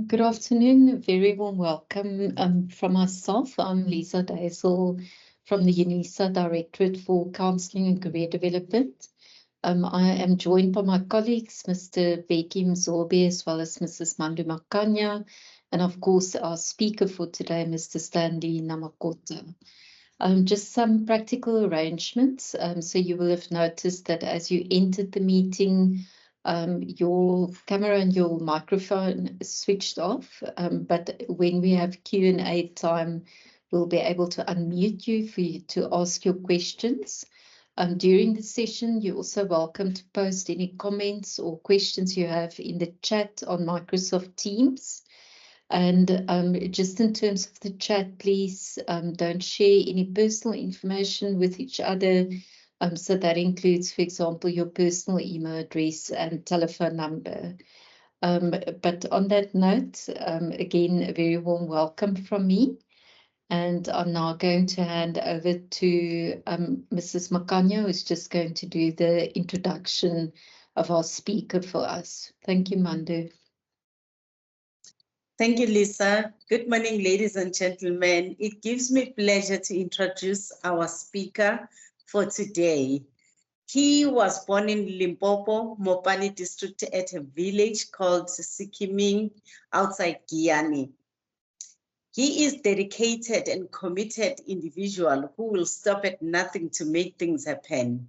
Good afternoon. Very warm welcome from myself. I'm Lisa Daisel from the Unisa Directorate for Counselling and Career Development. I am joined by my colleagues, Mr. Beki Mzobe, as well as Mrs. Mandu Makanya, and of course our speaker for today, Mr. Stanley Namakotha. Just some practical arrangements. So you will have noticed that as you entered the meeting, your camera and your microphone is switched off, but when we have Q&A time, we'll be able to unmute you for you to ask your questions. During the session, you're also welcome to post any comments or questions you have in the chat on Microsoft Teams. And just in terms of the chat, please don't share any personal information with each other. So that includes, for example, your personal email address and telephone number. But on that note, again, a very warm welcome from me. And I'm now going to hand over to Mrs. Makanya, who's just going to do the introduction of our speaker for us. Thank you, Mandu. Thank you, Lisa. Good morning, ladies and gentlemen. It gives me pleasure to introduce our speaker for today. He was born in Limpopo, Mopani district, at a village called Sikiming outside Guyana. He is dedicated and committed individual who will stop at nothing to make things happen.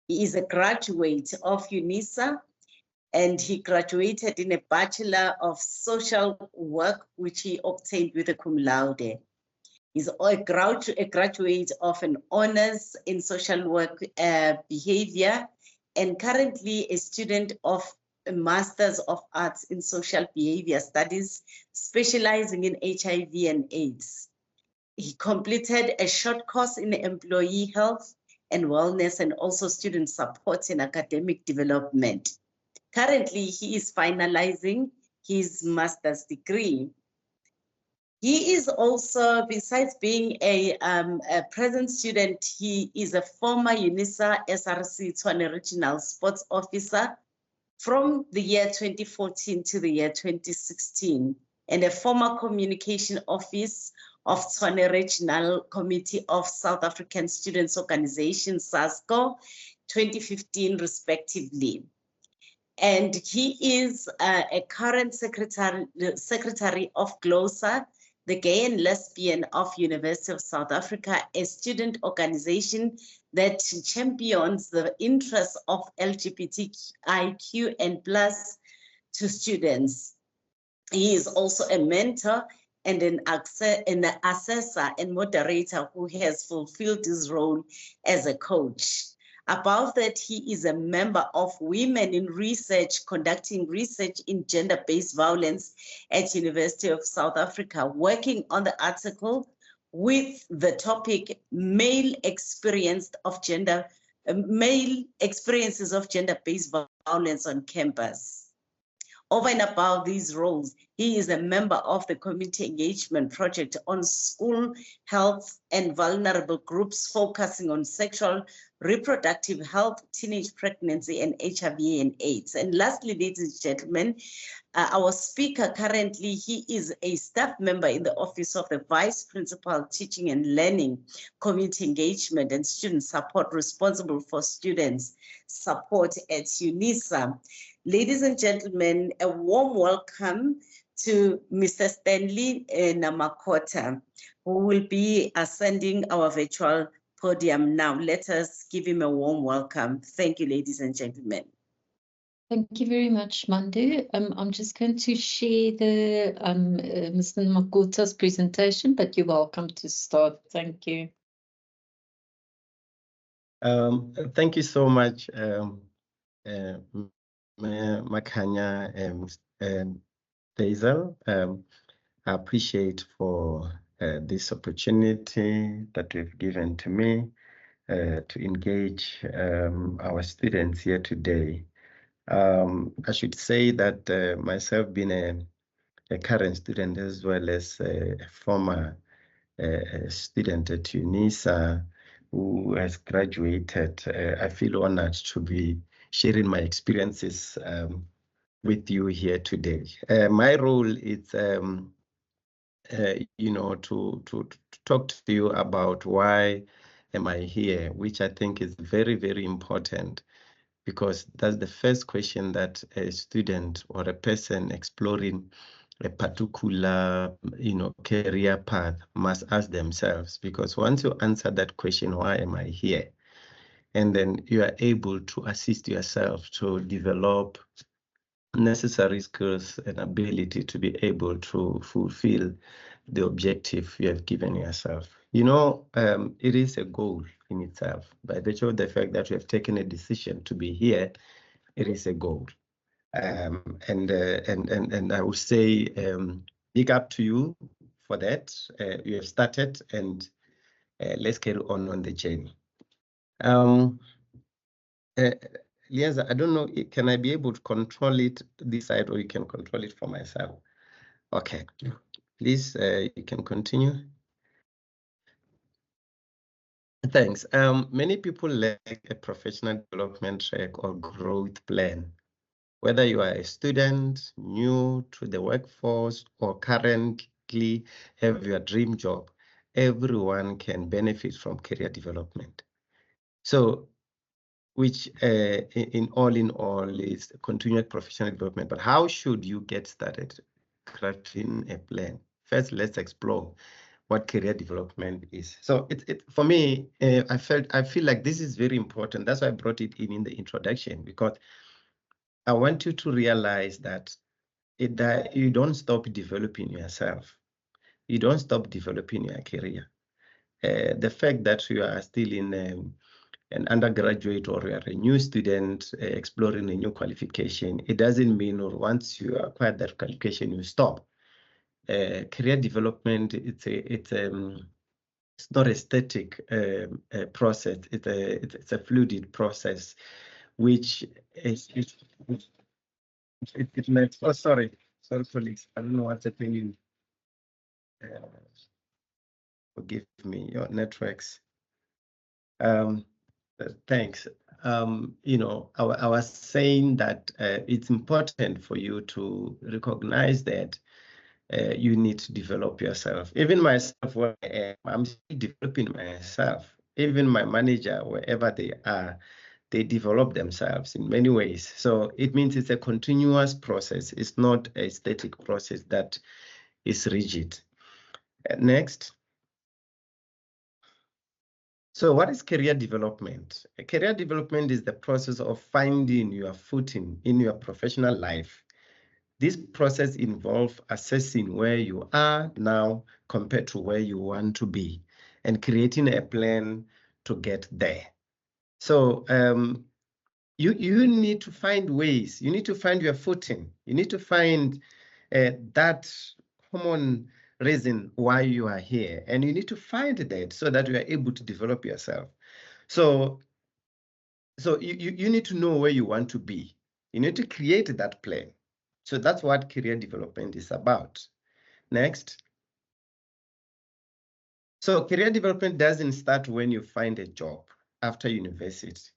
He is a graduate of Unisa, and he graduated in a Bachelor of Social Work, which he obtained with a cum laude. He's a graduate of an honors in social work behavior, and currently a student of a Master's of Arts in Social Behavior Studies, specializing in HIV and AIDS. He completed a short course in employee health and wellness, and also student support and academic development. Currently, he is finalizing his master's degree. He is also, besides being a present student, he is a former Unisa SRC Tshwane Regional Sports Officer from the year 2014 to the year 2016, and a former Communication Office of Tshwane Regional Committee of South African Students Organization, SASCO, 2015 respectively. And he is a current secretary of GLOSA, the Gay and Lesbian of University of South Africa, a student organization that champions the interests of LGBTIQ and plus to students. He is also a mentor and an assessor and moderator who has fulfilled his role as a coach. Above that, he is a member of Women in Research, conducting research in gender-based violence at University of South Africa, working on the article with the topic male experiences of gender-based violence on campus. Over and above these roles, he is a member of the Community Engagement Project on School Health and Vulnerable Groups, focusing on sexual reproductive health, teenage pregnancy, and HIV and AIDS. And lastly, ladies and gentlemen, our speaker currently, he is a staff member in the Office of the Vice Principal, Teaching and Learning, Community Engagement and Student Support, responsible for students support at Unisa. Ladies and gentlemen, a warm welcome to Mr. Stanley Namakotha, who will be ascending our virtual podium now. Let us give him a warm welcome. Thank you, ladies and gentlemen. Thank you very much, Mandu. I'm just going to share the Mr. Namakotha's presentation, but you're welcome to start. Thank you. Thank you so much, Makanya and Daisel. I appreciate for this opportunity that you've given to me to engage our students here today. I should say that myself being a current student as well as a former student at Unisa who has graduated, I feel honored to be sharing my experiences with you here today. My role is, you know, to talk to you about why am I here, which I think is very, very important, because that's the first question that a student or a person exploring a particular, you know, career path must ask themselves. Because once you answer that question, why am I here? And then you are able to assist yourself to develop necessary skills and ability to be able to fulfill the objective you have given yourself. You know, it is a goal in itself. By virtue of the fact that you have taken a decision to be here, it is a goal. And I would say big up to you for that. You have started, and let's carry on the journey. Liaza, I don't know, can I be able to control it this side, or you can control it for myself? Okay, please, you can continue. Thanks. Many people lack a professional development track or growth plan. Whether you are a student, new to the workforce, or currently have your dream job, everyone can benefit from career development. So, which in all is continued professional development. But how should you get started crafting a plan? First, let's explore what career development is. So for me, I feel like this is very important. That's why I brought it in the introduction, because I want you to realize that you don't stop developing yourself. You don't stop developing your career. The fact that you are still in an undergraduate, or you are a new student exploring a new qualification, it doesn't mean, or once you acquire that qualification, you stop. Career development, it's not a static process. It's a fluid process, which is it makes. Oh, sorry, colleagues. I don't know what's happening. Forgive me, your networks. Thanks. You know, I was saying that it's important for you to recognize that you need to develop yourself. Even myself, where I am, I'm still developing myself. Even my manager, wherever they are, they develop themselves in many ways. So it means it's a continuous process. It's not a static process that is rigid. Next. So what is career development? Career development is the process of finding your footing in your professional life. This process involves assessing where you are now compared to where you want to be, and creating a plan to get there. So you need to find ways. You need to find your footing. You need to find that common reason why you are here, and you need to find that so that you are able to develop yourself. So you need to know where you want to be. You need to create that plan. So that's what career development is about. Next. So career development doesn't start when you find a job after university.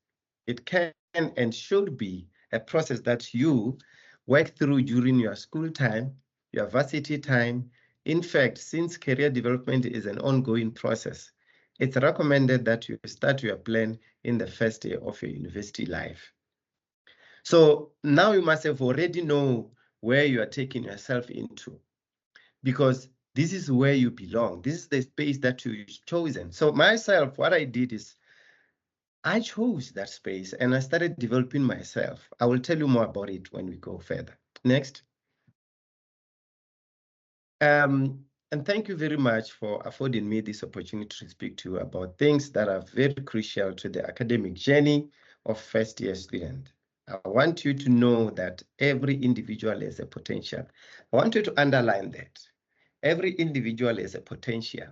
It can and should be a process that you work through during your school time, your varsity time. In fact, since career development is an ongoing process, it's recommended that you start your plan in the first year of your university life. So now you must have already know where you are taking yourself into, because this is where you belong. This is the space that you've chosen. So myself, what I did is I chose that space and I started developing myself. I will tell you more about it when we go further. Next. And thank you very much for affording me this opportunity to speak to you about things that are very crucial to the academic journey of first-year student. I want you to know that every individual has a potential. I want you to underline that. Every individual has a potential.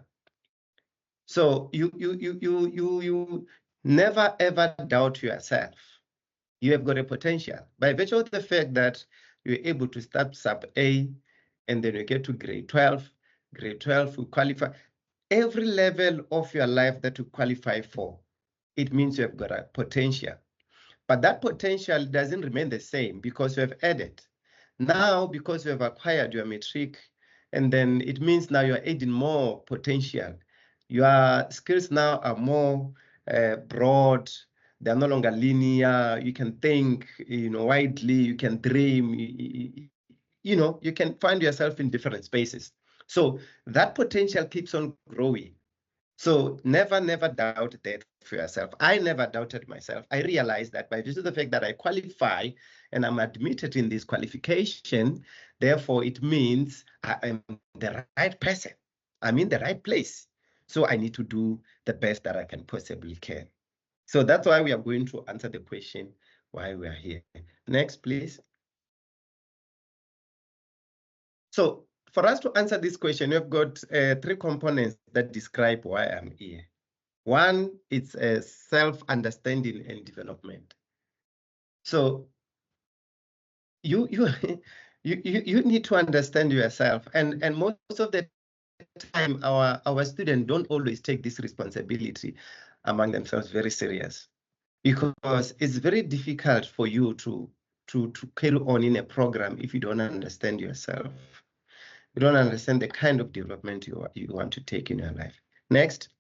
So you never ever doubt yourself. You have got a potential. By virtue of the fact that you're able to start sub A, and then you get to grade 12 will qualify. Every level of your life that you qualify for, it means you have got a potential. But that potential doesn't remain the same because you have added. Now, because you have acquired your matric, and then it means now you're adding more potential. Your skills now are more broad. They're no longer linear. You can think, widely. You can dream. You can find yourself in different spaces. So that potential keeps on growing. So never doubt that for yourself. I never doubted myself. I realized that by virtue of the fact that I qualify and I'm admitted in this qualification, therefore it means I am the right person. I'm in the right place. So I need to do the best that I can possibly can. So that's why we are going to answer the question why we are here. Next, please. So for us to answer this question, we've got 3 components that describe why I'm here. One, it's a self-understanding and development. So you need to understand yourself, and most of the time our students don't always take this responsibility among themselves very serious, because it's very difficult for you to carry on in a program if you don't understand yourself. You don't understand the kind of development you want to take in your life. Next.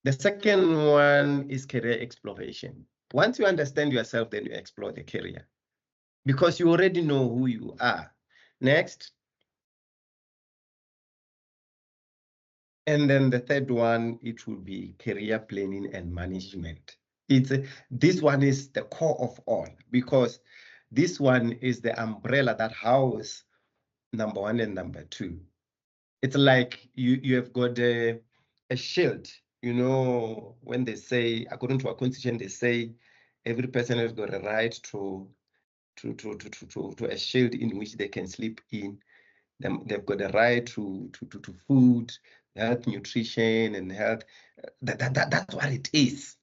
The second one is career exploration. Once you understand yourself, then you explore the career because you already know who you are. Next. And then the third one, it will be career planning and management. This one is the core of all, because this one is the umbrella that houses number 1 and number 2. It's like you have got a shield. When they say, according to our constitution, they say every person has got a right to a shield in which they can sleep in. They've got a right to food, health, nutrition, and health. That's what it is.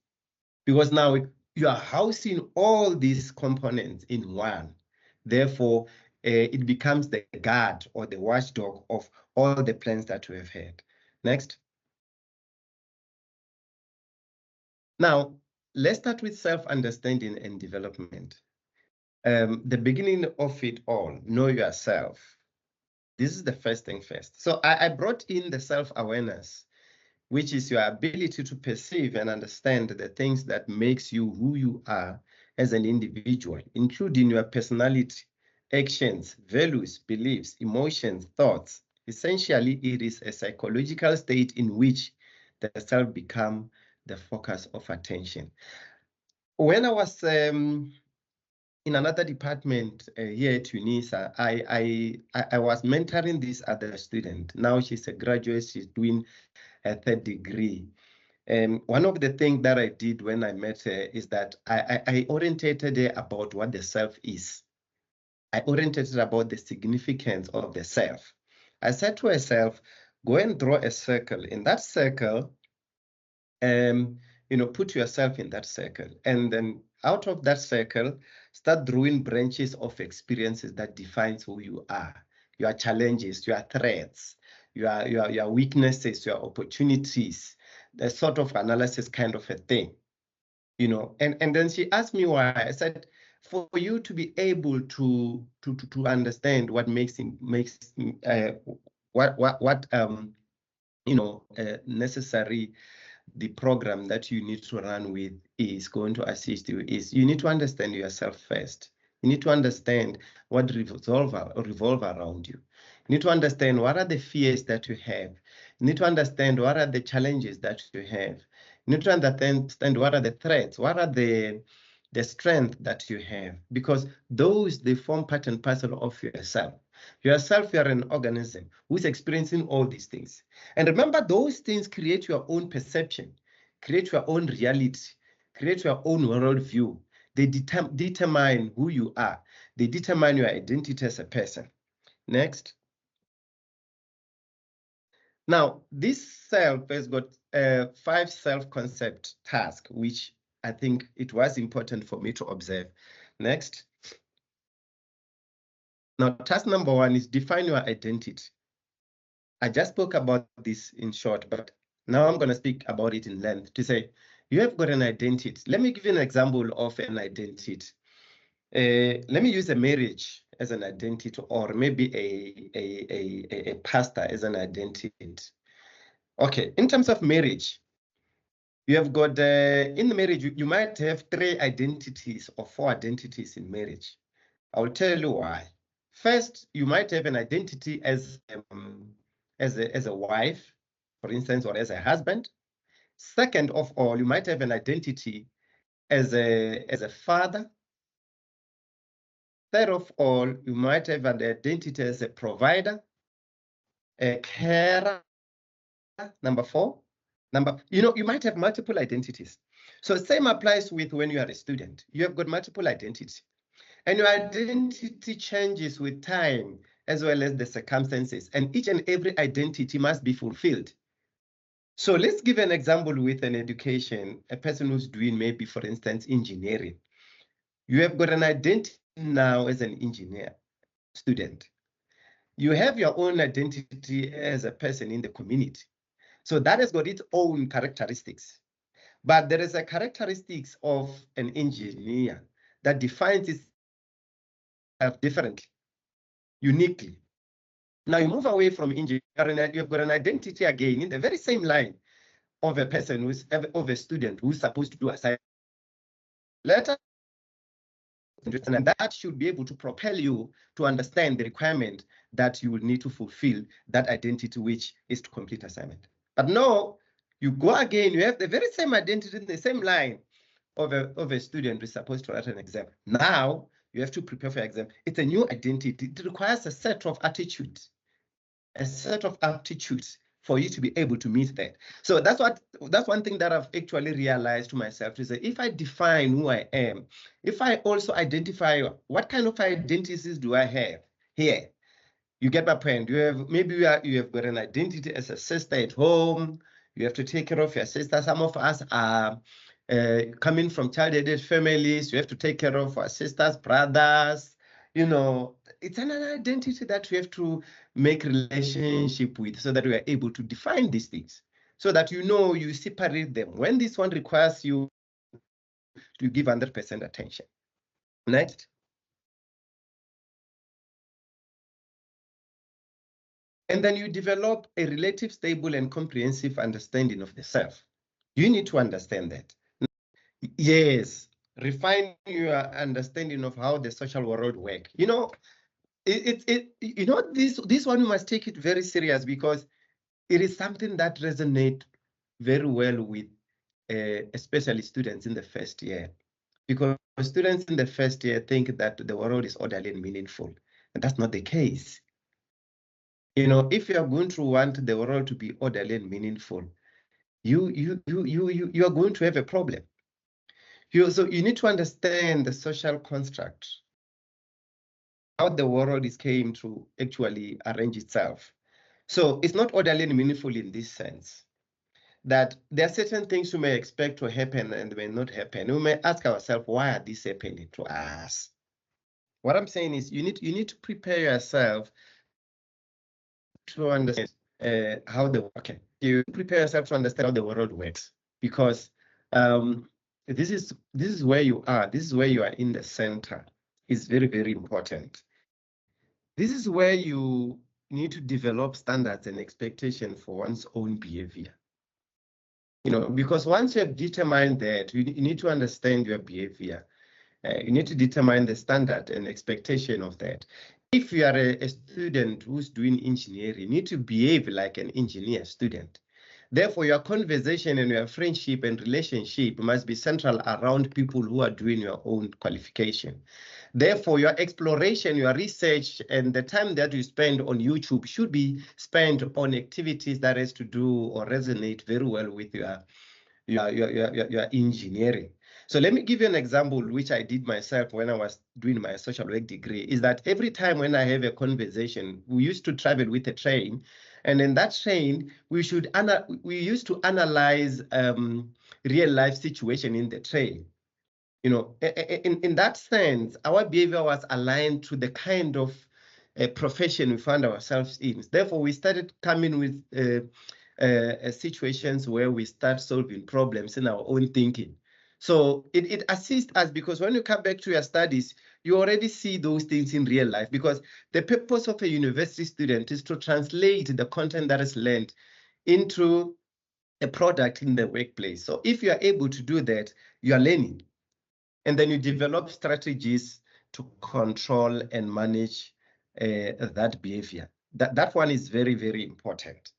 Because now you are housing all these components in one. Therefore, it becomes the guard or the watchdog of all the plans that we have had. Next. Now, let's start with self-understanding and development. The beginning of it all, know yourself. This is the first thing first. So I brought in the self-awareness, which is your ability to perceive and understand the things that makes you who you are as an individual, including your personality, actions, values, beliefs, emotions, thoughts. Essentially, it is a psychological state in which the self becomes the focus of attention. When I was in another department here at Unisa, I was mentoring this other student. Now she's a graduate, she's doing a 3rd degree. One of the things that I did when I met her is that I orientated her about what the self is. I orientated her about the significance of the self. I said to herself, go and draw a circle. In that circle, put yourself in that circle. And then out of that circle, start drawing branches of experiences that defines who you are, your challenges, your threats, your weaknesses, your opportunities, the sort of analysis kind of a thing, and then she asked me why. I said, for you to be able to understand what necessary the program that you need to run with is going to assist you is you need to understand yourself first. You need to understand what revolve around you. You need to understand what are the fears that you have. You need to understand what are the challenges that you have. You need to understand what are the threats, what are the strength that you have, because those, they form part and parcel of yourself. Yourself, you are an organism who's experiencing all these things. And remember, those things create your own perception, create your own reality, create your own worldview. They determine who you are. They determine your identity as a person. Next. Now, this self has got 5 self-concept tasks, which I think it was important for me to observe. Next. Now, task number 1 is define your identity. I just spoke about this in short, but now I'm going to speak about it in length to say, You have got an identity. Let me give you an example of an identity. Let me use a marriage as an identity, or maybe a pastor as an identity. Okay, in terms of marriage, you have got, in the marriage, you might have 3 identities or 4 identities in marriage. I will tell you why. First, you might have an identity as a wife, for instance, or as a husband. Second of all, you might have an identity as a father. Third of all, you might have an identity as a provider, a carer. Number 4. You might have multiple identities. So same applies with when you are a student. You have got multiple identities. And your identity changes with time as well as the circumstances. And each and every identity must be fulfilled. So let's give an example with an education, a person who's doing maybe, for instance, engineering. You have got an identity now as an engineer student. You have your own identity as a person in the community. So that has got its own characteristics. But there is a characteristics of an engineer that defines itself differently, uniquely. Now you move away from engineering, you've got an identity again in the very same line of a person of a student who's supposed to do assignment. Letter, and that should be able to propel you to understand the requirement that you will need to fulfill that identity, which is to complete assignment. But no, you go again, you have the very same identity in the same line of a student who's supposed to write an exam. Now you have to prepare for exam. It's a new identity. It requires a set of attitudes, a set of aptitudes for you to be able to meet that. So that's one thing that I've actually realized to myself is that if I define who I am, if I also identify what kind of identities do I have here, you get my point. You have got an identity as a sister at home. You have to take care of your sister. Some of us are coming from child-headed families. You have to take care of our sisters, brothers. You know, it's an identity that we have to make relationship with so that we are able to define these things, so that you separate them. When this one requires you to give 100% attention. Next. And then you develop a relative, stable, and comprehensive understanding of the self. You need to understand that. Yes, refine your understanding of how the social world works. This one you must take it very serious, because it is something that resonates very well with especially students in the first year, because students in the first year think that the world is orderly and meaningful, and that's not the case. If you are going to want the world to be orderly and meaningful, you are going to have a problem. So you need to understand the social construct, how the world came to actually arrange itself. So it's not orderly and meaningful in this sense, that there are certain things you may expect to happen and may not happen. We may ask ourselves, why are these happening to us? What I'm saying is you need to prepare yourself to understand you prepare yourself to understand how the world works, because this is where you are. This is where you are in the center. It's very, very important. This is where you need to develop standards and expectations for one's own behavior. Because once you have determined that, you need to understand your behavior. You need to determine the standard and expectation of that. If you are a student who's doing engineering, you need to behave like an engineer student. Therefore, your conversation and your friendship and relationship must be central around people who are doing your own qualification. Therefore, your exploration, your research, and the time that you spend on YouTube should be spent on activities that has to do or resonate very well with your engineering. So let me give you an example, which I did myself when I was doing my social work degree, is that every time when I have a conversation, we used to travel with a train, and in that train, we used to analyze real life situation in the train. In that sense, our behavior was aligned to the kind of profession we found ourselves in. Therefore, we started coming with situations where we start solving problems in our own thinking. So it assists us, because when you come back to your studies, you already see those things in real life, because the purpose of a university student is to translate the content that is learned into a product in the workplace. So if you are able to do that, you are learning. And then you develop strategies to control and manage that behavior. That one is very, very important.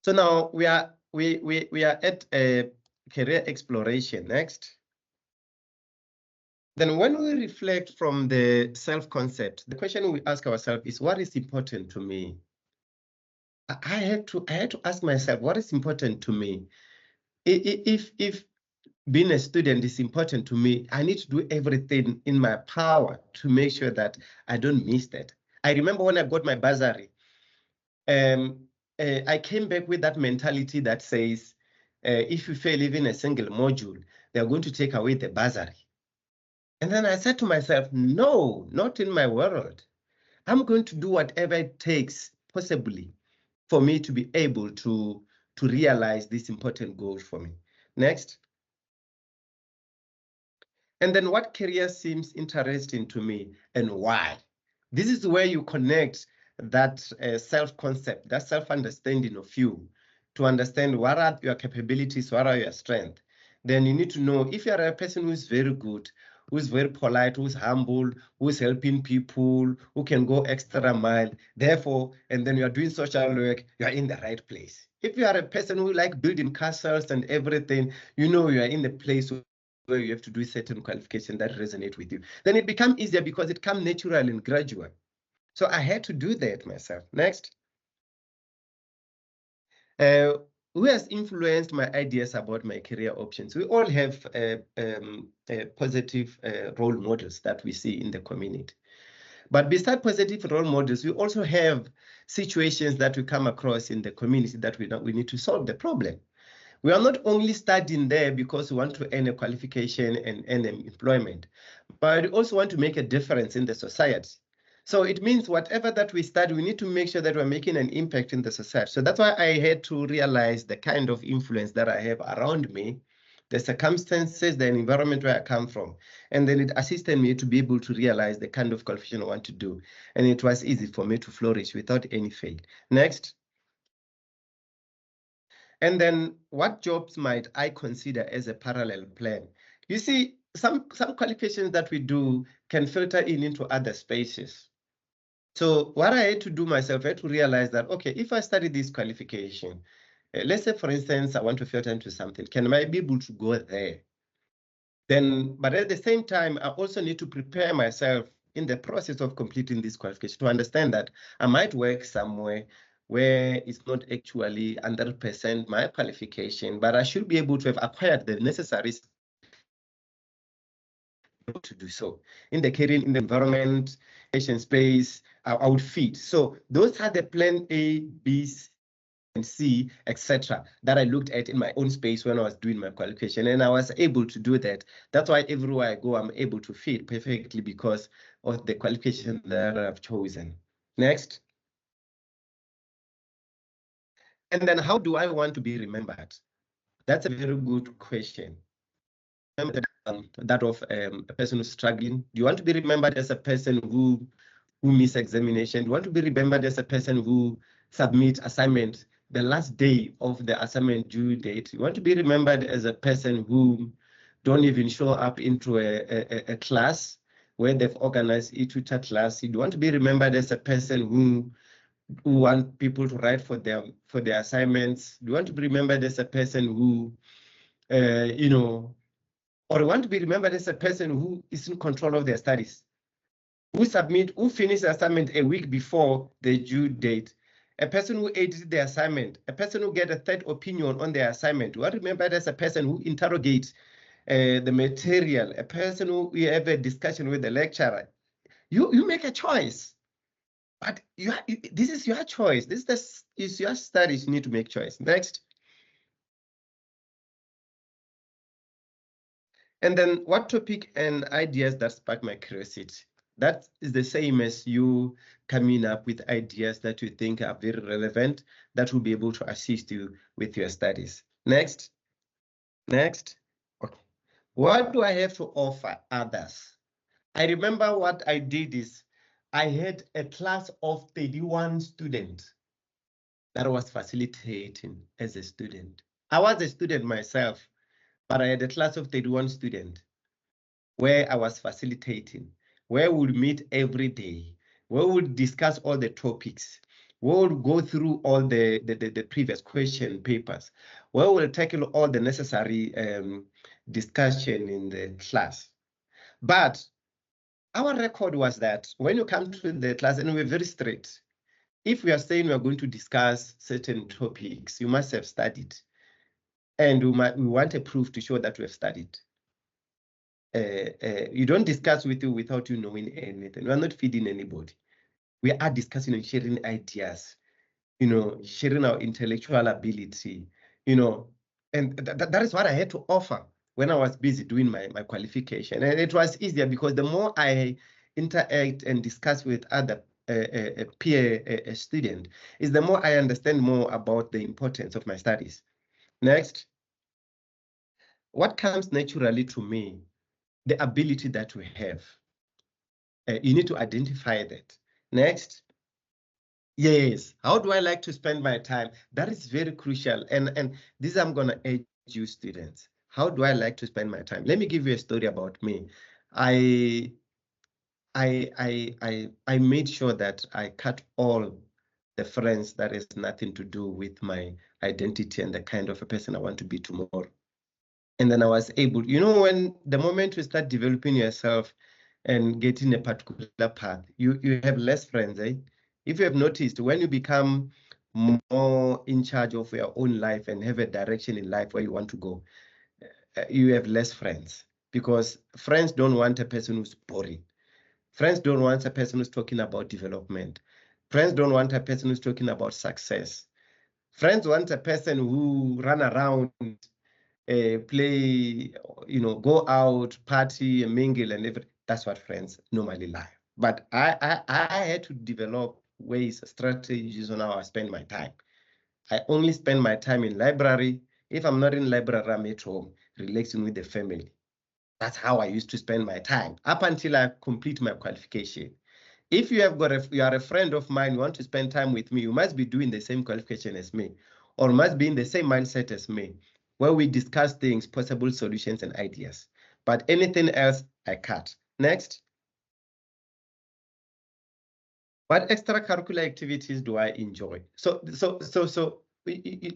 So now we are at career exploration next. Then when we reflect from the self-concept, the question we ask ourselves is, what is important to me? I had to ask myself, what is important to me? If being a student is important to me, I need to do everything in my power to make sure that I don't miss that. I remember when I got my bursary, I came back with that mentality that says, if you fail even a single module, they're going to take away the bursary. And then I said to myself, no, not in my world. I'm going to do whatever it takes possibly for me to be able to realize this important goal for me. Next. And then what career seems interesting to me and why? This is where you connect that self-concept, that self-understanding of you, to understand what are your capabilities, what are your strengths. Then you need to know if you are a person who is very good, who's very polite, who's humble, who's helping people, who can go extra mile. Therefore, and then you are doing social work, you are in the right place. If you are a person who like building castles and everything, you know you are in the place where you have to do certain qualifications that resonate with you. Then it becomes easier because it comes natural and gradual. So I had to do that myself. Next. Who has influenced my ideas about my career options? We all have positive role models that we see in the community. But besides positive role models, we also have situations that we come across in the community that we need to solve the problem. We are not only studying there because we want to earn a qualification and earn employment, but we also want to make a difference in the society. So it means whatever that we study, we need to make sure that we're making an impact in the society. So that's why I had to realize the kind of influence that I have around me, the circumstances, the environment where I come from. And then it assisted me to be able to realize the kind of qualification I want to do. And it was easy for me to flourish without any fail. Next. And then what jobs might I consider as a parallel plan? You see, some qualifications that we do can filter into other spaces. So what I had to do myself, I had to realize that, okay, if I study this qualification, let's say, for instance, I want to filter into something, can I be able to go there? Then, but at the same time, I also need to prepare myself in the process of completing this qualification to understand that I might work somewhere where it's not actually 100% my qualification, but I should be able to have acquired the necessary to do so. In the career, in the environment, space, I would fit. So those are the plan A, B, and C, etc., that I looked at in my own space when I was doing my qualification, and I was able to do that. That's why everywhere I go, I'm able to fit perfectly because of the qualification that I've chosen. Next. And then how do I want to be remembered? That's a very good question. That of a person who's struggling. Do you want to be remembered as a person who miss examination? Do you want to be remembered as a person who submit assignment the last day of the assignment due date? You want to be remembered as a person who don't even show up into a class where they've organized a tutor class? You want to be remembered as a person who want people to write for their assignments? Do you want to be remembered as a person who, or want to be remembered as a person who is in control of their studies, who finish the assignment a week before the due date, a person who edited the assignment, a person who get a third opinion on their assignment? You are remembered as a person who interrogates the material, a person who you have a discussion with the lecturer. You make a choice, but this is your choice. This is your studies. You need to make choice. Next. And then what topic and ideas that spark my curiosity? That is the same as you coming up with ideas that you think are very relevant that will be able to assist you with your studies. Next. Next. Okay. What do I have to offer others? I remember what I did is I had a class of 31 students that I was facilitating as a student. I was a student myself, but I had a class of 31 students where I was facilitating, where we would meet every day, where we would discuss all the topics, where we would go through all the previous question papers, where we will tackle all the necessary discussion in the class. But our record was that when you come to the class, and we're very strict, if we are saying we are going to discuss certain topics, you must have studied. And we want a proof to show that we have studied. You don't discuss with you without you knowing anything. We are not feeding anybody. We are discussing and sharing ideas, sharing our intellectual ability, and that is what I had to offer when I was busy doing my qualification. And it was easier because the more I interact and discuss with other peer student, is the more I understand more about the importance of my studies. Next. What comes naturally to me, the ability that we have. You need to identify that. Next. Yes, how do I like to spend my time? That is very crucial. And this I'm going to urge you students. How do I like to spend my time? Let me give you a story about me. I made sure that I cut all the friends that has nothing to do with my identity and the kind of a person I want to be tomorrow. And then I was able, when the moment you start developing yourself and getting a particular path, you have less friends, eh? If you have noticed, when you become more in charge of your own life and have a direction in life where you want to go, you have less friends, because friends don't want a person who's boring. Friends don't want a person who's talking about development. Friends don't want a person who's talking about success. Friends want a person who run around, play, go out, party, and mingle, and everything. That's what friends normally like. But I had to develop ways, strategies on how I spend my time. I only spend my time in library. If I'm not in library, I'm at home, relaxing with the family. That's how I used to spend my time up until I complete my qualification. If you are a friend of mine, you want to spend time with me, you must be doing the same qualification as me, or must be in the same mindset as me, where we discuss things, possible solutions, and ideas. But anything else, I cut. Next. What extracurricular activities do I enjoy? So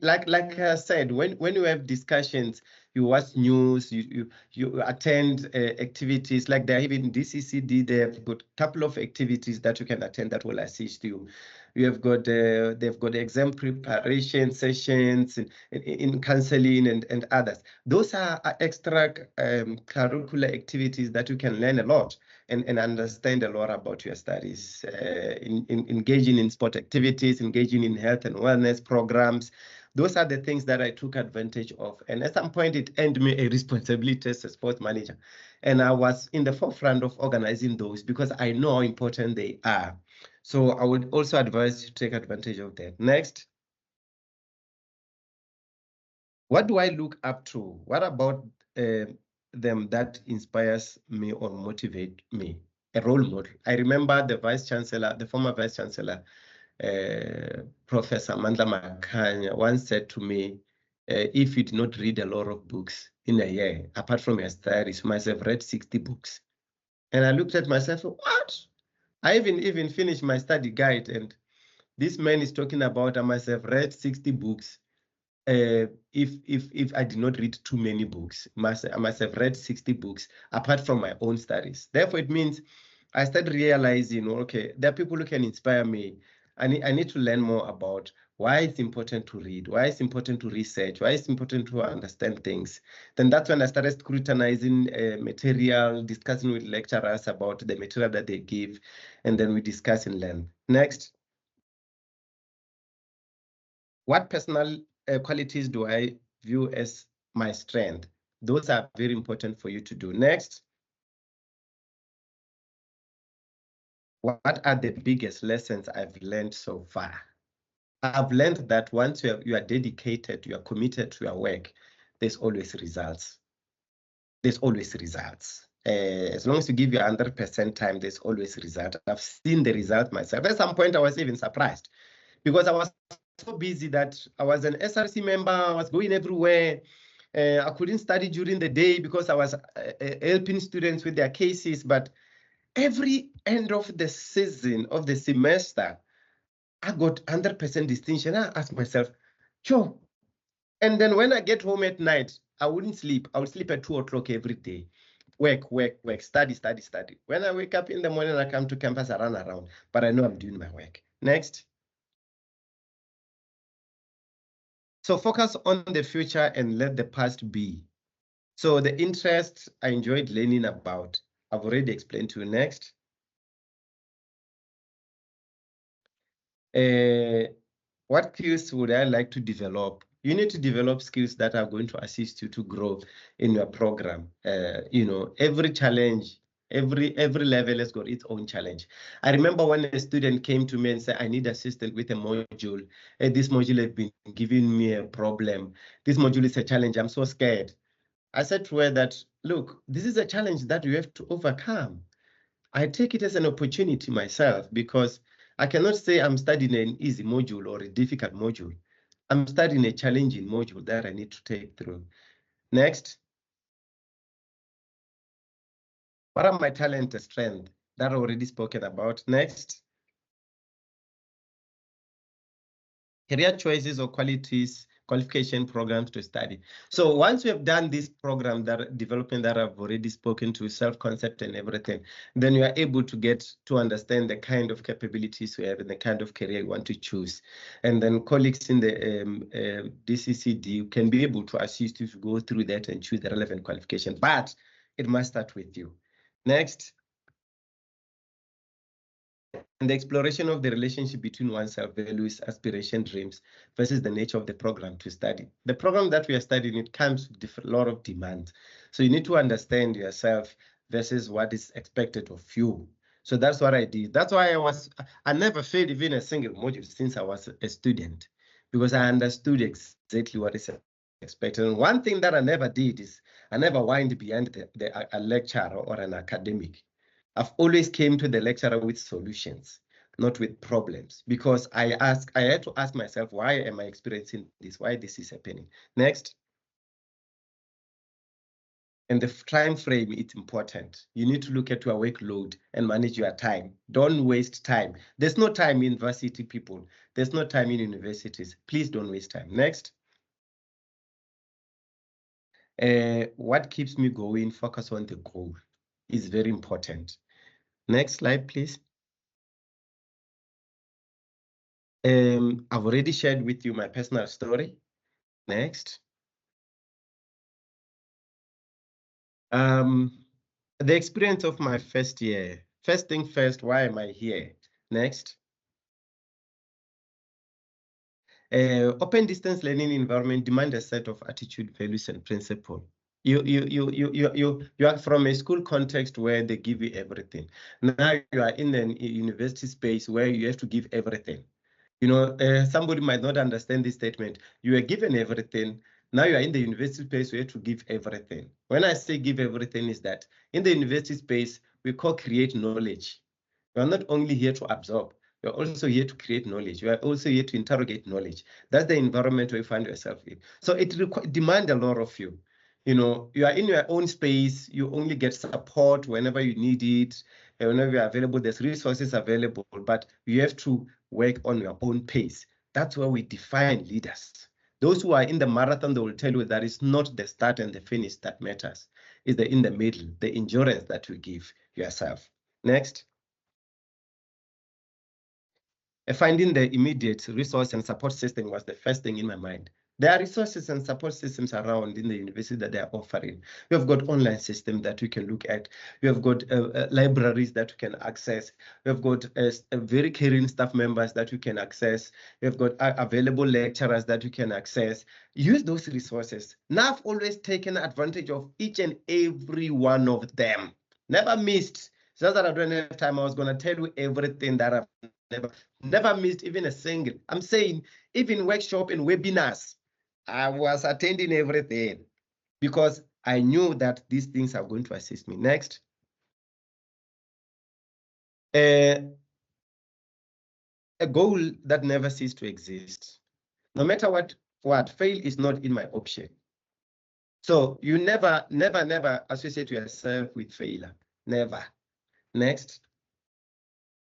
like I said, when you have discussions, you watch news, you attend activities, like they're even DCCD, they've got a couple of activities that you can attend that will assist you. You have got they've got exam preparation sessions in counseling and others. Those are extra curricular activities that you can learn a lot and understand a lot about your studies, engaging in sport activities, engaging in health and wellness programs. Those are the things that I took advantage of. And at some point, it earned me a responsibility as a sports manager. And I was in the forefront of organizing those because I know how important they are. So I would also advise you to take advantage of that. Next. What do I look up to? What about them that inspires me or motivate me? A role model. I remember the Vice Chancellor, the former Vice Chancellor, Professor Mandla Makanya, once said to me, if you did not read a lot of books in a year, apart from your studies, you must have read 60 books. And I looked at myself, what? I even finished my study guide, and this man is talking about I must have read 60 books. If I did not read too many books, I must have read 60 books apart from my own studies. Therefore, it means I started realizing, okay, there are people who can inspire me. I need to learn more about why it's important to read, why it's important to research, why it's important to understand things. Then that's when I started scrutinizing material, discussing with lecturers about the material that they give, and then we discuss and learn. Next. What personal qualities do I view as my strength? Those are very important for you to do. Next. what are the biggest lessons I've learned so far? I've learned that once you are dedicated, you are committed to your work, there's always results. There's always results. As long as you give your 100% time, there's always result. I've seen the result myself. At some point, I was even surprised because I was so busy that I was an SRC member. I was going everywhere. I couldn't study during the day because I was helping students with their cases. But every end of the season, of the semester, I got 100% distinction. I asked myself, sure. And then when I get home at night, I wouldn't sleep. I would sleep at 2 o'clock every day. Work, study, study, study. When I wake up in the morning, I come to campus, I run around, but I know I'm doing my work. Next. So focus on the future and let the past be. So the interest I enjoyed learning about, I've already explained to you. Next. What skills would I like to develop? You need to develop skills that are going to assist you to grow in your program. Every challenge, every level has got its own challenge. I remember when a student came to me and said, I need assistance with a module. This module has been giving me a problem. This module is a challenge. I'm so scared. I said to her that, look, this is a challenge that you have to overcome. I take it as an opportunity myself because I cannot say I'm studying an easy module or a difficult module. I'm studying a challenging module that I need to take through. Next. What are my talent and strengths that I already spoken about? Next. Career choices or qualification programs to study. So once we have done this program development that I've already spoken to, self-concept and everything, then you are able to get to understand the kind of capabilities you have and the kind of career you want to choose. And then colleagues in the DCCD can be able to assist you to go through that and choose the relevant qualification, but it must start with you. Next. And the exploration of the relationship between oneself, values, aspiration, dreams, versus the nature of the program to study. The program that we are studying, it comes with a lot of demand. So you need to understand yourself versus what is expected of you. So that's what I did. That's why I never failed even a single module since I was a student, because I understood exactly what is expected. And one thing that I never did is I never whined behind a lecturer or an academic. I've always came to the lecturer with solutions, not with problems, because I had to ask myself, why am I experiencing this? Why this is happening? Next. And the time frame, it's important. You need to look at your workload and manage your time. Don't waste time. There's no time in university, people. There's no time in universities. Please don't waste time. Next. What keeps me going? Focus on the goal is very important. Next slide, please. I've already shared with you my personal story. Next. The experience of my first year. First thing first, why am I here? Next. Open distance learning environment demand a set of attitude, values, and principles. You are from a school context where they give you everything. Now you are in a university space where you have to give everything. Somebody might not understand this statement. You are given everything. Now you are in the university space, we have to give everything. When I say give everything, is that in the university space, we call create knowledge. We are not only here to absorb, we are also here to create knowledge. We are also here to interrogate knowledge. That's the environment where you find yourself in. So it demands a lot of you. You are in your own space, you only get support whenever you need it, and whenever you're available, there's resources available, but you have to work on your own pace. That's where we define leaders. Those who are in the marathon, they will tell you that it's not the start and the finish that matters. It's in the middle, the endurance that you give yourself. Next. Finding the immediate resource and support system was the first thing in my mind. There are resources and support systems around in the university that they are offering. You have got online systems that you can look at. You have got libraries that you can access. You have got very caring staff members that you can access. You have got available lecturers that you can access. Use those resources. Now I've always taken advantage of each and every one of them. Never missed Just that I don't have time, I was going to tell you everything that I've never missed, even a single. I'm saying even workshop and webinars, I was attending everything because I knew that these things are going to assist me. Next. A goal that never ceases to exist. No matter what, fail is not in my option. So you never associate yourself with failure. Never. Next.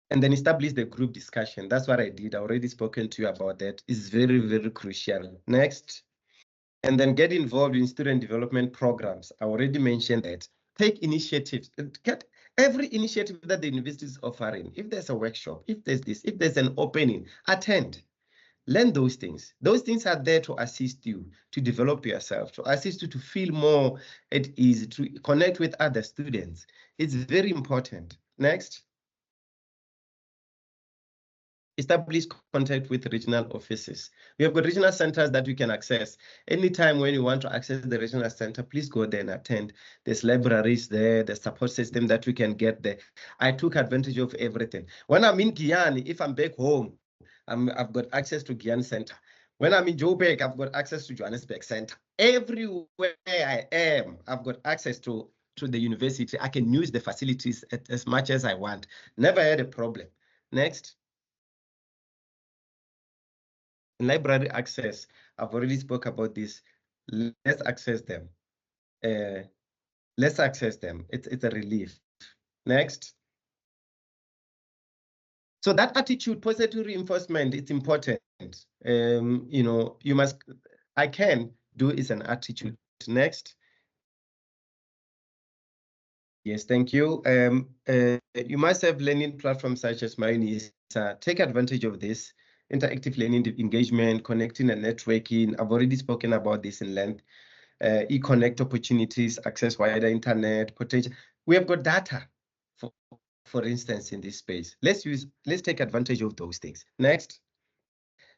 And then establish the group discussion. That's what I did. I already spoken to you about that. It's very, very crucial. Next. And then get involved in student development programs. I already mentioned that. Take initiatives. Get every initiative that the university is offering. If there's a workshop, if there's this, if there's an opening, attend. Learn those things. Those things are there to assist you to develop yourself, to assist you to feel more at ease, to connect with other students. It's very important. Next. Establish contact with regional offices. We have got regional centers that you can access. Anytime when you want to access the regional center, please go there and attend. There's libraries there, the support system that we can get there. I took advantage of everything. When I'm in Guyana, if I'm back home, I've got access to Guyana Center. When I'm in Joburg, I've got access to Johannesburg Center. Everywhere I am, I've got access to the university. I can use the facilities as much as I want. Never had a problem. Next. Library access, I've already spoke about this. Let's access them. Let's access them. It's a relief. Next. So that attitude, positive reinforcement, it's important. You know, you must, I can do is an attitude. Next. Yes, thank you. You must have learning platforms such as Unisa. Take advantage of this. Interactive learning engagement, connecting and networking. I've already spoken about this in length. E-connect opportunities, access wider internet, potential. We have got data, for instance, in this space. Let's take advantage of those things. Next.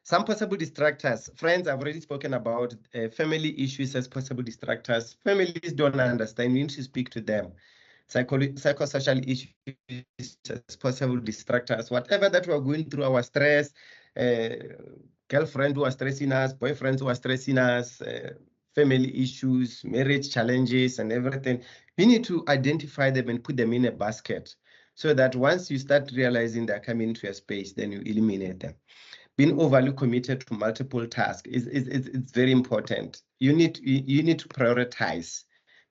Some possible distractors. Friends, I've already spoken about family issues as possible distractors. Families don't understand. We need to speak to them. Psychosocial issues as possible distractors. Whatever that we're going through, our stress, girlfriend who are stressing us, boyfriends who are stressing us, family issues, marriage challenges, and everything. We need to identify them and put them in a basket so that once you start realizing they're coming into your space, then you eliminate them. Being overly committed to multiple tasks is very important. You need to prioritize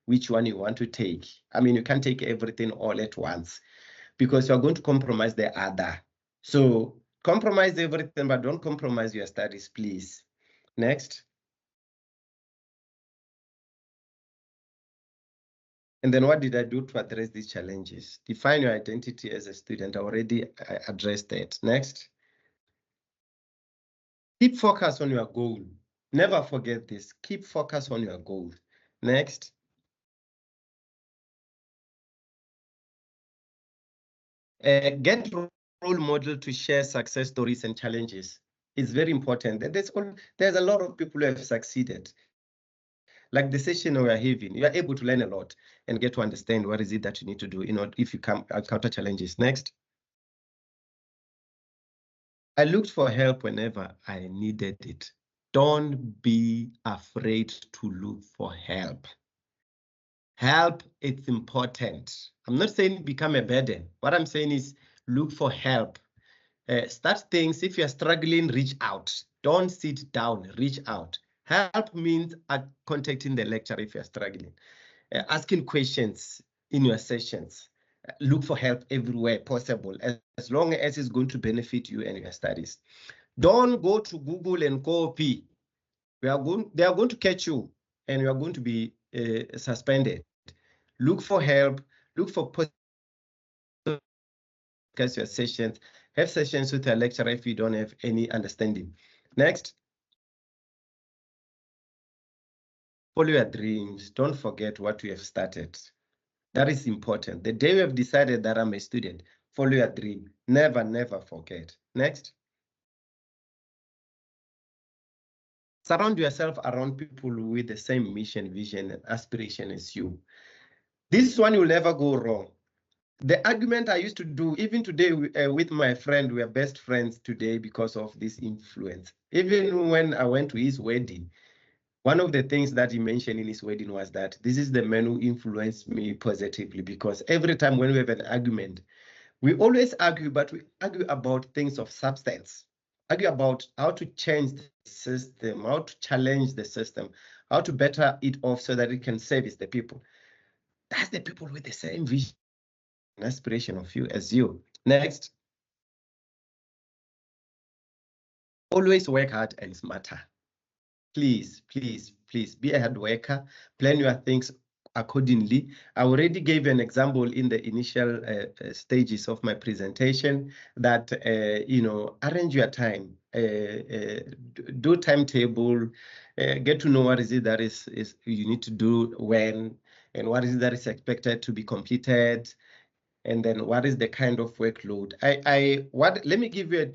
which one you want to take. I mean, you can't take everything all at once because you're going to compromise the other. So compromise everything, but don't compromise your studies, please. Next. And then what did I do to address these challenges? Define your identity as a student. I already addressed that. Next. Keep focus on your goal. Never forget this. Keep focus on your goal. Next. Get role model to share success stories and challenges. It's very important. There's a lot of people who have succeeded. Like the session we are having, you are able to learn a lot and get to understand what is it that you need to do in order if you encounter challenges. Next. I looked for help whenever I needed it. Don't be afraid to look for help. Help, it's important. I'm not saying become a burden. What I'm saying is look for help. Start things. If you're struggling, reach out. Don't sit down, reach out. Help means contacting the lecturer if you're struggling. Asking questions in your sessions. Look for help everywhere possible, as long as it's going to benefit you and your studies. Don't go to Google and copy. They are going to catch you and you are going to be suspended. Look for help. Look for your sessions. Have sessions with a lecturer if you don't have any understanding. Next. Follow your dreams. Don't forget what you have started. That is important. The day you have decided that I'm a student, follow your dream. Never, never forget. Next. Surround yourself around people with the same mission, vision, and aspiration as you. This one will never go wrong. The argument I used to do, even today with my friend, we are best friends today because of this influence. Even when I went to his wedding, one of the things that he mentioned in his wedding was that this is the man who influenced me positively, because every time when we have an argument, we always argue, but we argue about things of substance, argue about how to change the system, how to challenge the system, how to better it off so that it can service the people. That's the people with the same vision and aspiration of you as you. Next. Always work hard and smarter. Please, please, please be a hard worker. Plan your things accordingly. I already gave an example in the initial stages of my presentation that, arrange your time, do timetable, get to know what is it that is you need to do when, and what is it that is expected to be completed, and then what is the kind of workload. Let me give you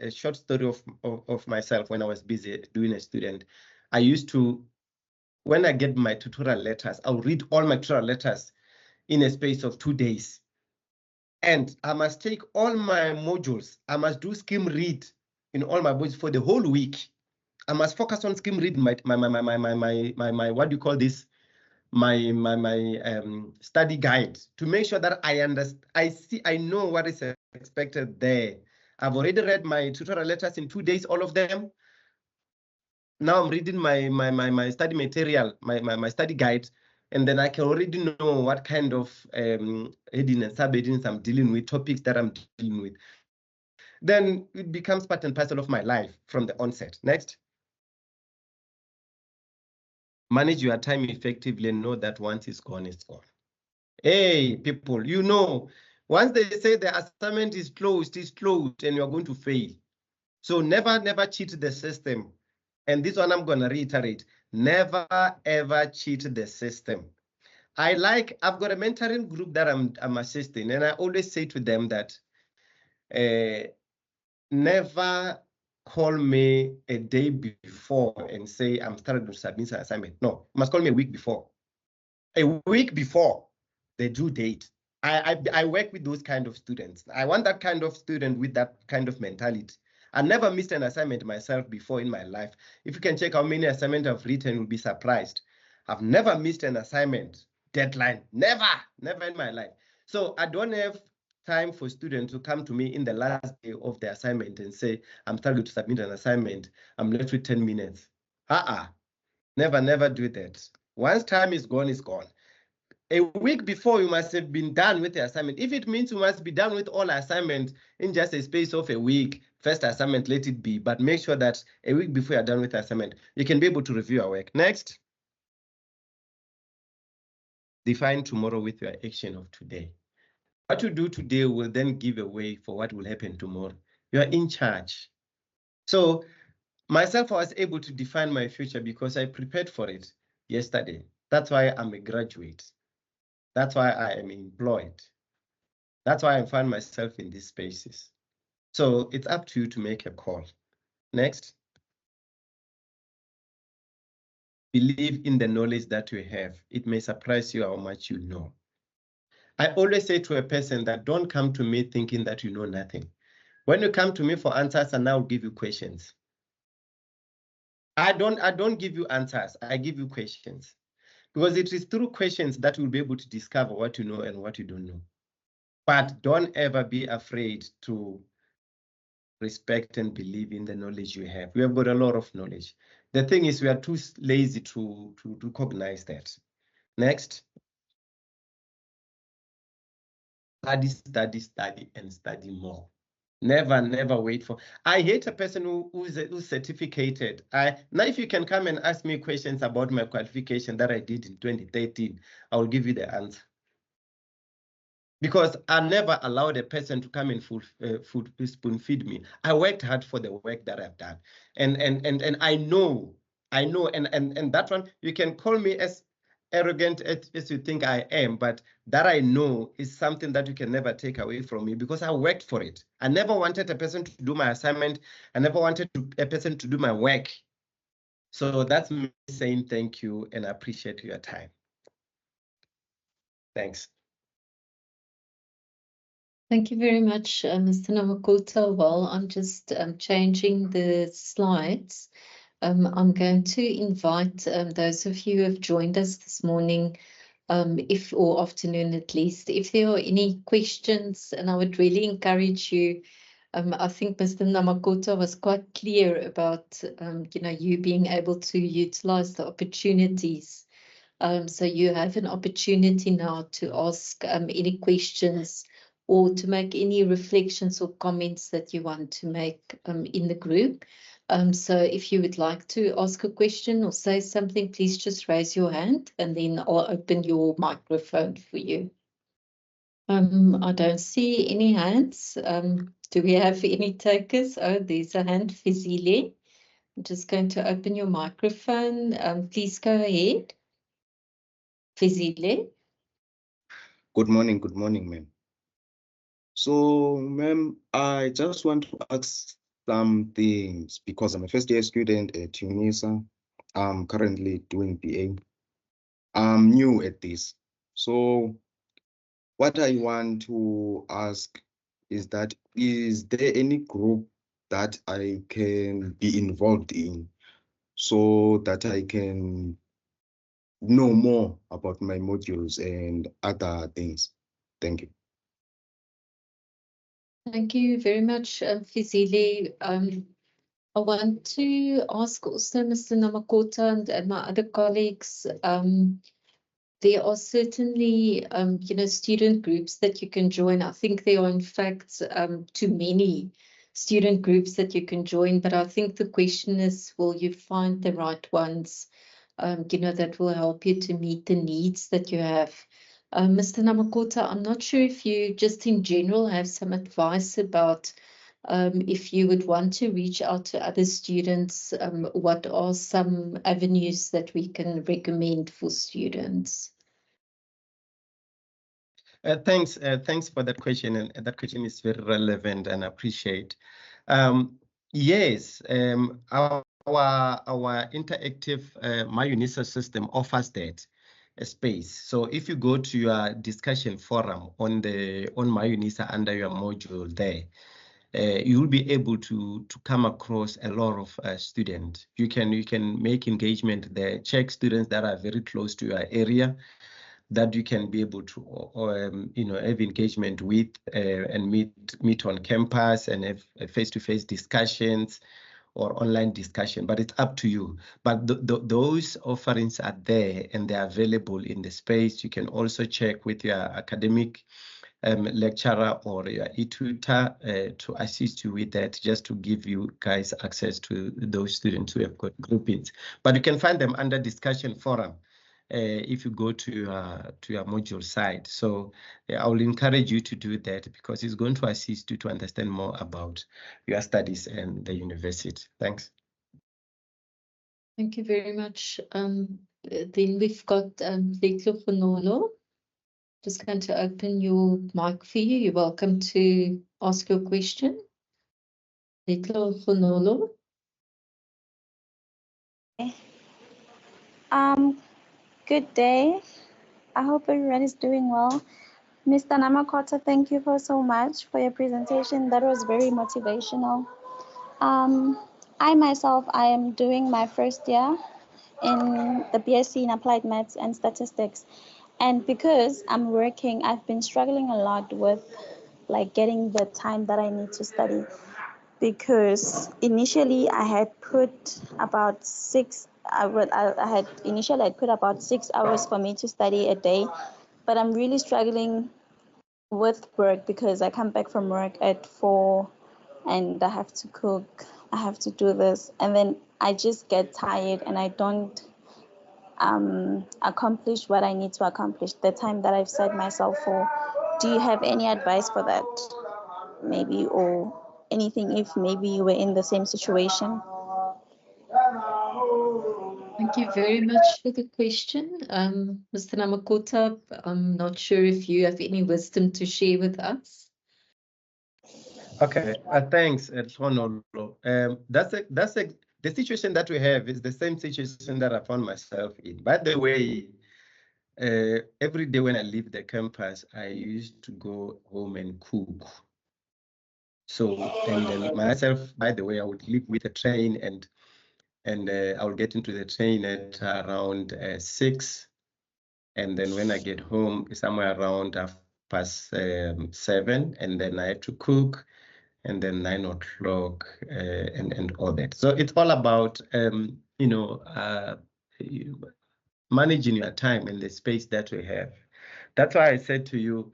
a short story of myself when I was busy doing a student. I used to, when I get my tutorial letters, I'll read all my tutorial letters in a space of 2 days. And I must take all my modules. I must do skim read in all my modules for the whole week. I must focus on skim read my what do you call this? My study guide to make sure that I understand, I know what is expected there. I've already read my tutorial letters in 2 days, all of them. Now I'm reading my study material, my study guide, and then I can already know what kind of heading and subheadings I'm dealing with, topics that I'm dealing with. Then it becomes part and parcel of my life from the onset. Next. Manage your time effectively and know that once it's gone, it's gone. Hey, people, once they say the assignment is closed, it's closed, and you're going to fail. So never cheat the system. And this one I'm going to reiterate, never, ever cheat the system. I've got a mentoring group that I'm assisting, and I always say to them that never call me a day before and say I'm starting to submit an assignment. No, you must call me a week before. A week before the due date. I work with those kind of students. I want that kind of student with that kind of mentality. I never missed an assignment myself before in my life. If you can check how many assignments I've written, you'll be surprised. I've never missed an assignment deadline. Never in my life. So I don't have time for students to come to me in the last day of the assignment and say, I'm starting to submit an assignment. I'm left with 10 minutes. Never do that. Once time is gone, it's gone. A week before, you must have been done with the assignment. If it means you must be done with all assignments in just a space of a week, first assignment, let it be. But make sure that a week before you're done with the assignment, you can be able to review your work. Next. Define tomorrow with your action of today. What you do today will then give a way for what will happen tomorrow. You are in charge. So myself, I was able to define my future because I prepared for it yesterday. That's why I'm a graduate. That's why I am employed. That's why I find myself in these spaces. So it's up to you to make a call. Next. Believe in the knowledge that you have. It may surprise you how much you know. I always say to a person that don't come to me thinking that you know nothing. When you come to me for answers, and I'll give you questions. I don't give you answers. I give you questions. Because it is through questions that you'll be able to discover what you know and what you don't know. But don't ever be afraid to respect and believe in the knowledge you have. We have got a lot of knowledge. The thing is, we are too lazy to recognize that. Next. Study, and study more. Never wait for. I hate a person who's certificated. Now, if you can come and ask me questions about my qualification that I did in 2013, I will give you the answer. Because I never allowed a person to come and spoon feed me. I worked hard for the work that I've done. And I know, and that one, you can call me as arrogant as you think I am, but that I know is something that you can never take away from me because I worked for it. I never wanted a person to do my assignment. I never wanted a person to do my work. So that's me saying thank you and I appreciate your time. Thanks. Thank you very much, Mr. Namakotha. Well, I'm just changing the slides. I'm going to invite those of you who have joined us this morning, or afternoon at least, if there are any questions, and I would really encourage you. I think Mr. Namakotha was quite clear about, you being able to utilize the opportunities. So you have an opportunity now to ask any questions or to make any reflections or comments that you want to make in the group. So if you would like to ask a question or say something, please just raise your hand and then I'll open your microphone for you. I don't see any hands. Do we have any takers? Oh, there's a hand, Fizile. I'm just going to open your microphone. Please go ahead. Fizile. Good morning, ma'am. So, ma'am, I just want to ask some things because I'm a first-year student at Unisa. I'm currently doing BA. I'm new at this. So, what I want to ask is that, is there any group that I can be involved in so that I can know more about my modules and other things? Thank you. Thank you very much, Fizile. I want to ask also Mr. Namakotha and my other colleagues, there are certainly, student groups that you can join. I think there are, in fact, too many student groups that you can join, but I think the question is, will you find the right ones, that will help you to meet the needs that you have? Mr. Namakotha, I'm not sure if you just in general have some advice about if you would want to reach out to other students, what are some avenues that we can recommend for students? Thanks for that question, and that question is very relevant and I appreciate. Yes, our interactive My Unisa system offers that a space. So if you go to your discussion forum on My Unisa under your module there, you'll be able to come across a lot of students. You can make engagement there, check students that are very close to your area, that you can be able to have engagement with and meet on campus and have face-to-face discussions or online discussion, but it's up to you. But those offerings are there and they're available in the space. You can also check with your academic lecturer or your e-tutor to assist you with that, just to give you guys access to those students who have got groupings. But you can find them under discussion forum if you go to your module site. So I will encourage you to do that because it's going to assist you to understand more about your studies and the university. Thanks. Thank you very much. Then we've got Letlo Fonolo. Just going to open your mic for you. You're welcome to ask your question. Letlo Fonolo. Good day. I hope everyone is doing well. Mr. Namakotha, thank you so much for your presentation. That was very motivational. I myself, I am doing my first year in the BSc in Applied Maths and Statistics. And because I'm working, I've been struggling a lot with getting the time that I need to study. Because initially I had put about 6 hours for me to study a day, but I'm really struggling with work because I come back from work at 4 and I have to cook, I have to do this, and then I just get tired and I don't accomplish what I need to accomplish, the time that I've set myself for. Do you have any advice for that, maybe, or anything if maybe you were in the same situation? Thank you very much for the question. Mr. Namakotha, I'm not sure if you have any wisdom to share with us. Okay, thanks, Fonolo. The situation that we have is the same situation that I found myself in. By the way, every day when I leave the campus, I used to go home and cook. So, and then myself, by the way, I would leave with a train, and I would get into the train at around 6. And then when I get home, somewhere around 7, and then I have to cook, and then 9 o'clock, and all that. So it's all about, managing your time and the space that we have. That's why I said to you,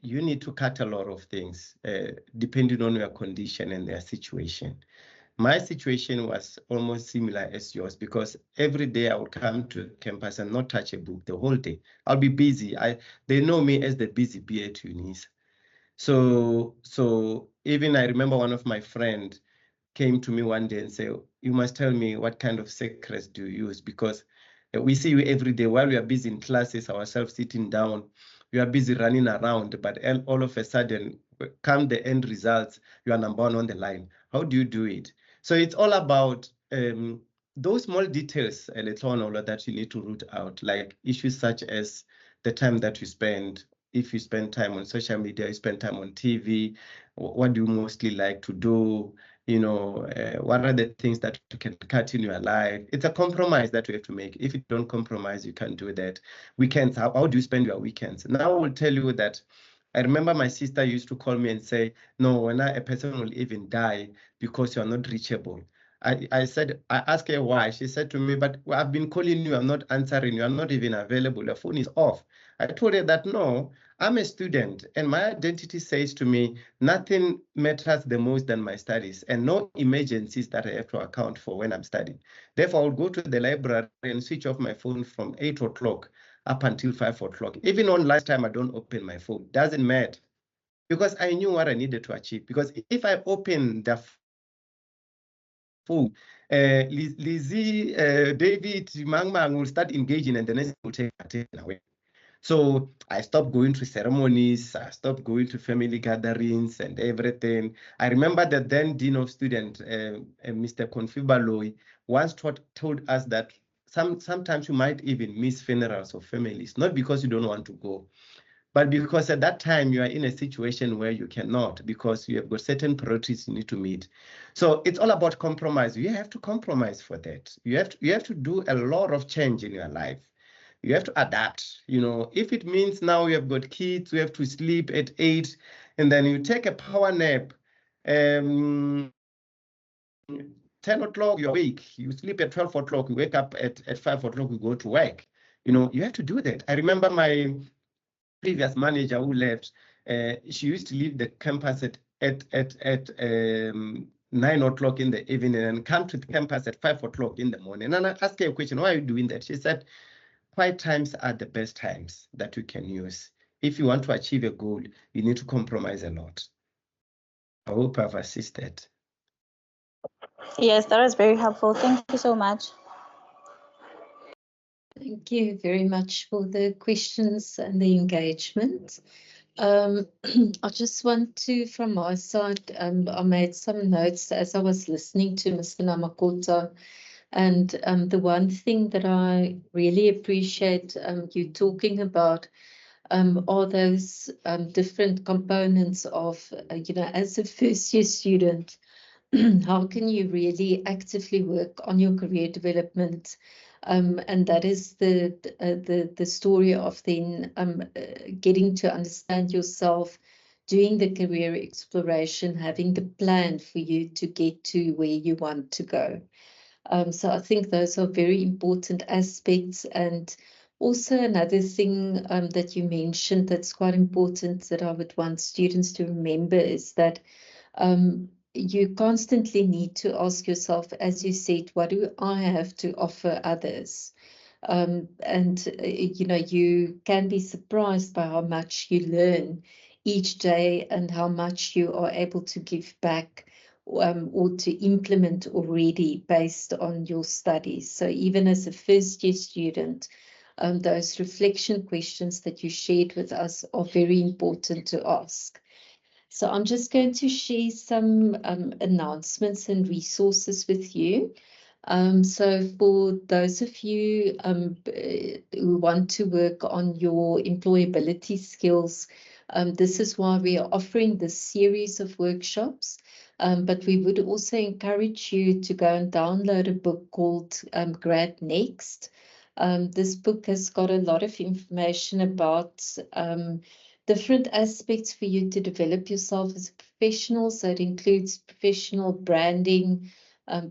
you need to cut a lot of things depending on your condition and their situation. My situation was almost similar as yours, because every day I would come to campus and not touch a book the whole day. I'll be busy. They know me as the busy bee at Unisa. So even I remember one of my friends came to me one day and said, "You must tell me what kind of secrets do you use, because we see you every day while we are busy in classes, ourselves sitting down, you are busy running around, but all of a sudden, come the end results, you are number 1 on the line. How do you do it?" So it's all about those small details, that you need to root out, like issues such as the time that you spend. If you spend time on social media, you spend time on TV, what do you mostly like to do? What are the things that you can cut in your life? It's a compromise that we have to make. If you don't compromise, you can't do that. Weekends, how do you spend your weekends? Now I will tell you that I remember my sister used to call me and say, "No, when a person will even die because you are not reachable." I asked her why. She said to me, "But I've been calling you, I'm not answering you, I'm not even available, your phone is off." I told her that, no, I'm a student, and my identity says to me, nothing matters the most than my studies, and no emergencies that I have to account for when I'm studying. Therefore, I'll go to the library and switch off my phone from 8 o'clock up until 5 o'clock. Even on lunchtime, I don't open my phone. Doesn't matter, because I knew what I needed to achieve. Because if I open the phone, Lizzie, David, Mang will start engaging, and the next will take attention away. So I stopped going to ceremonies, I stopped going to family gatherings and everything. I remember that then Dean of Students, Mr. Confibaloy, once told us that sometimes you might even miss funerals of families, not because you don't want to go, but because at that time you are in a situation where you cannot, because you have got certain priorities you need to meet. So it's all about compromise. You have to compromise for that. You have to do a lot of change in your life. You have to adapt. If it means now you have got kids, you have to sleep at 8, and then you take a power nap. 10 o'clock, you're awake. You sleep at 12 o'clock, you wake up at 5 o'clock, you go to work. You have to do that. I remember my previous manager who left, she used to leave the campus at 9 o'clock in the evening and come to the campus at 5 o'clock in the morning. And I asked her a question, "Why are you doing that?" She said, "Quiet times are the best times that you can use. If you want to achieve a goal, you need to compromise a lot." I hope I've assisted. Yes, that was very helpful. Thank you so much. Thank you very much for the questions and the engagement. I just want to, from my side, I made some notes as I was listening to Mr. Namakotha. And the one thing that I really appreciate you talking about are those different components of, as a first-year student, how can you really actively work on your career development? And that is the story of then getting to understand yourself, doing the career exploration, having the plan for you to get to where you want to go. So I think those are very important aspects. And also another thing that you mentioned that's quite important that I would want students to remember is that you constantly need to ask yourself, as you said, what do I have to offer others? You can be surprised by how much you learn each day and how much you are able to give back or to implement already based on your studies. So even as a first-year student, those reflection questions that you shared with us are very important to ask. So I'm just going to share some announcements and resources with you. So for those of you who want to work on your employability skills, this is why we are offering this series of workshops. But we would also encourage you to go and download a book called Grad Next. This book has got a lot of information about different aspects for you to develop yourself as a professional. So it includes professional branding,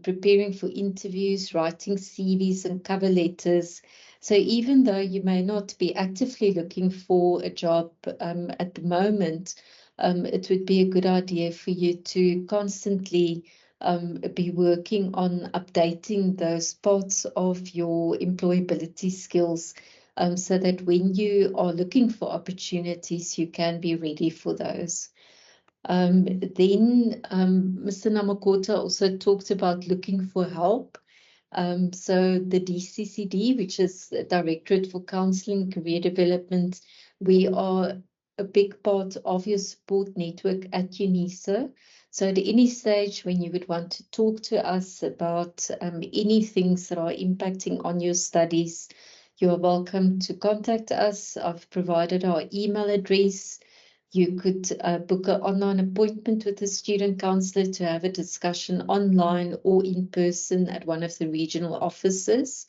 preparing for interviews, writing CVs and cover letters. So even though you may not be actively looking for a job at the moment, it would be a good idea for you to constantly be working on updating those parts of your employability skills, so that when you are looking for opportunities, you can be ready for those. Then Mr. Namakotha also talked about looking for help. So the DCCD, which is the Directorate for Counselling and Career Development, we are a big part of your support network at Unisa. So at any stage when you would want to talk to us about any things that are impacting on your studies, you are welcome to contact us. I've provided our email address. You could book an online appointment with a student counsellor to have a discussion online or in person at one of the regional offices.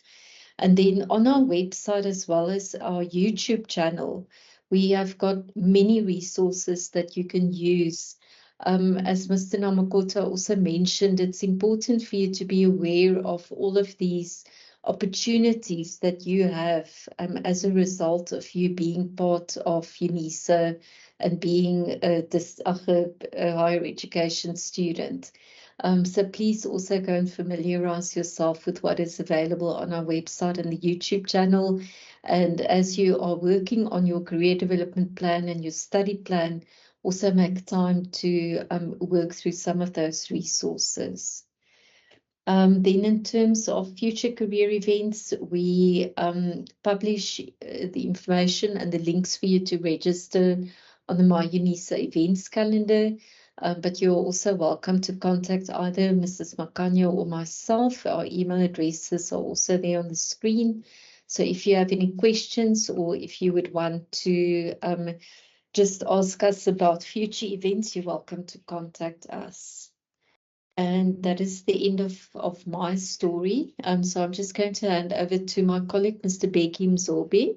And then on our website, as well as our YouTube channel, we have got many resources that you can use. As Mr. Namakotha also mentioned, it's important for you to be aware of all of these opportunities that you have as a result of you being part of Unisa and being a higher education student. So please also go and familiarize yourself with what is available on our website and the YouTube channel. And as you are working on your career development plan and your study plan, also make time to work through some of those resources. Then in terms of future career events, we publish the information and the links for you to register on the My Unisa events calendar. But you're also welcome to contact either Mrs. Makanya or myself. Our email addresses are also there on the screen. So if you have any questions or if you would want to just ask us about future events, you're welcome to contact us. And that is the end of my story. So I'm just going to hand over to my colleague, Mr. Beki Mzobe.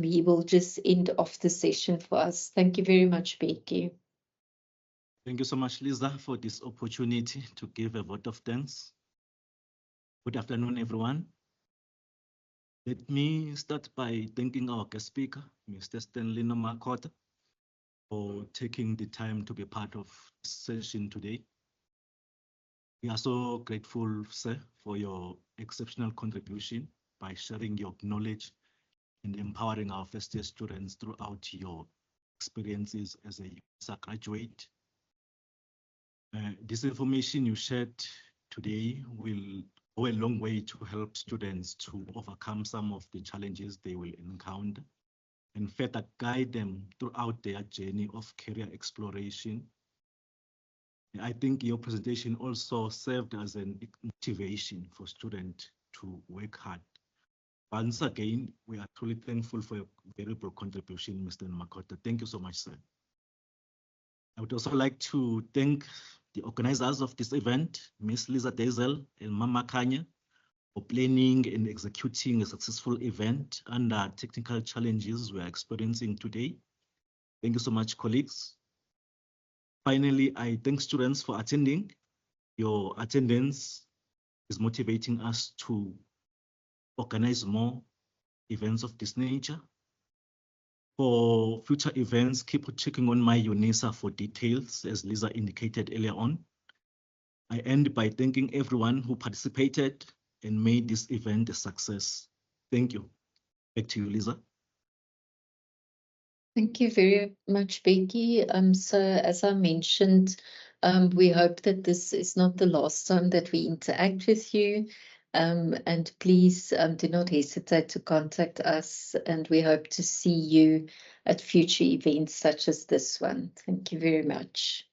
He will just end off the session for us. Thank you very much, Beki. Thank you so much, Lisa, for this opportunity to give a vote of thanks. Good afternoon, everyone. Let me start by thanking our guest speaker, Mr. Stanley Namakotha, for taking the time to be part of this session today. We are so grateful, sir, for your exceptional contribution by sharing your knowledge and empowering our first-year students throughout your experiences as a UNISA graduate. This information you shared today will go a long way to help students to overcome some of the challenges they will encounter and further guide them throughout their journey of career exploration. I think your presentation also served as an motivation for students to work hard. Once again, we are truly thankful for your valuable contribution, Mr. Namakotha. Thank you so much, sir. I would also like to thank the organizers of this event, Ms. Lisa Dazel and Mama Kanya, for planning and executing a successful event under technical challenges we are experiencing today. Thank you so much, colleagues. Finally, I thank students for attending. Your attendance is motivating us to organize more events of this nature. For future events, keep checking on My Unisa for details, as Lisa indicated earlier on. I end by thanking everyone who participated and made this event a success. Thank you. Back to you, Lisa. Thank you very much, Becky. So as I mentioned, we hope that this is not the last time that we interact with you. And please do not hesitate to contact us, and we hope to see you at future events such as this one. Thank you very much.